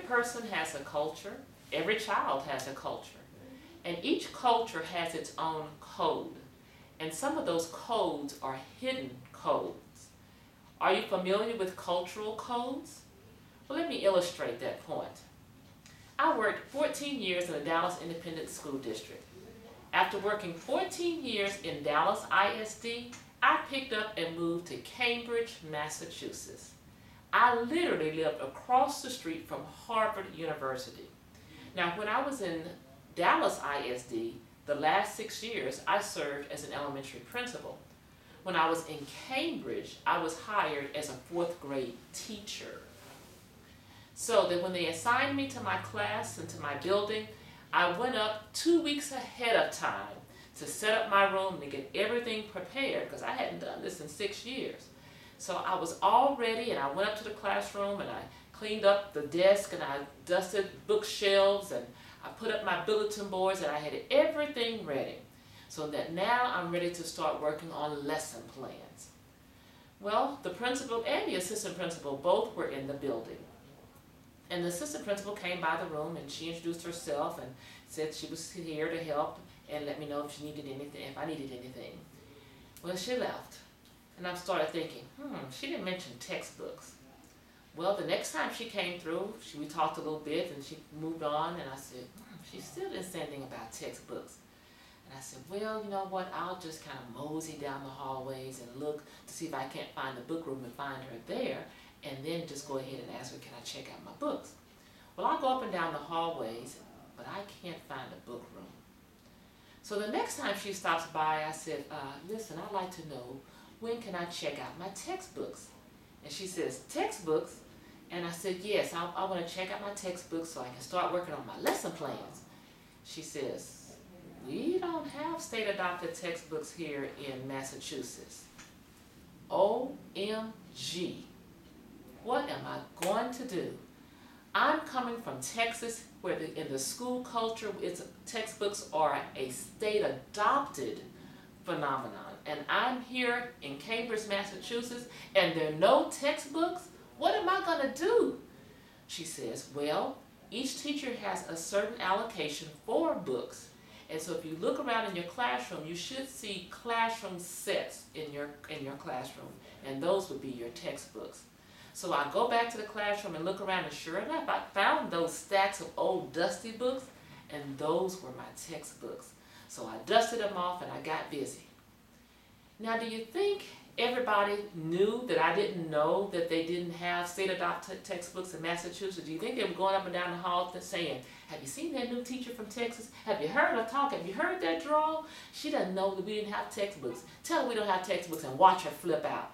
person has a culture, every child has a culture, and each culture has its own code. And some of those codes are hidden codes. Are you familiar with cultural codes? Well, let me illustrate that point. I worked 14 years in the Dallas Independent School District. After working 14 years in Dallas ISD, I picked up and moved to Cambridge, Massachusetts. I literally lived across the street from Harvard University. Now, when I was in Dallas ISD, the last 6 years, I served as an elementary principal. When I was in Cambridge, I was hired as a 4th grade teacher. So that when they assigned me to my class and to my building, I went up 2 weeks ahead of time to set up my room, to get everything prepared, because I hadn't done this in 6 years. So I was all ready, and I went up to the classroom, and I cleaned up the desk, and I dusted bookshelves, and I put up my bulletin boards, and I had everything ready. So that now I'm ready to start working on lesson plans. Well, the principal and the assistant principal both were in the building. And the assistant principal came by the room, and she introduced herself and said she was here to help and let me know if she needed anything, if I needed anything. Well, she left. And I started thinking, she didn't mention textbooks. Well, the next time she came through, we talked a little bit, and she moved on, and I said, she still didn't say anything about textbooks. And I said, well, you know what, I'll just kind of mosey down the hallways and look to see if I can't find the book room and find her there, and then just go ahead and ask her, can I check out my books? Well, I'll go up and down the hallways, but I can't find a book room. So the next time she stops by, I said, listen, I'd like to know, when can I check out my textbooks? And she says, textbooks? And I said, yes, I want to check out my textbooks so I can start working on my lesson plans. She says, we don't have state-adopted textbooks here in Massachusetts. OMG. What am I going to do? I'm coming from Texas, where in the school culture, textbooks are a state-adopted phenomenon. And I'm here in Cambridge, Massachusetts, and there are no textbooks? What am I going to do? She says, well, each teacher has a certain allocation for books. And so if you look around in your classroom, you should see classroom sets in your classroom, and those would be your textbooks. So I go back to the classroom and look around, and sure enough, I found those stacks of old dusty books, and those were my textbooks. So I dusted them off and I got busy. Now, do you think everybody knew that I didn't know that they didn't have state-adopted textbooks in Massachusetts? Do you think they were going up and down the hall saying, have you seen that new teacher from Texas? Have you heard her talk? Have you heard that drawl? She doesn't know that we didn't have textbooks. Tell her we don't have textbooks and watch her flip out.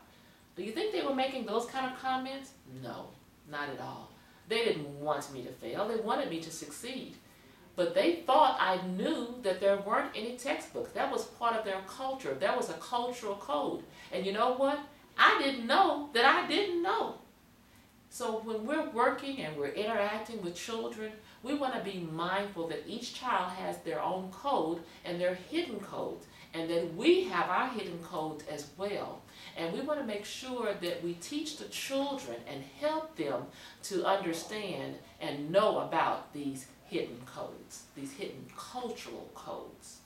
Do you think they were making those kind of comments? No, not at all. They didn't want me to fail. They wanted me to succeed. But they thought I knew that there weren't any textbooks. That was part of their culture. That was a cultural code. And you know what? I didn't know that I didn't know. So when we're working and we're interacting with children, we want to be mindful that each child has their own code and their hidden codes, and that we have our hidden codes as well. And we want to make sure that we teach the children and help them to understand and know about these hidden codes, these hidden cultural codes.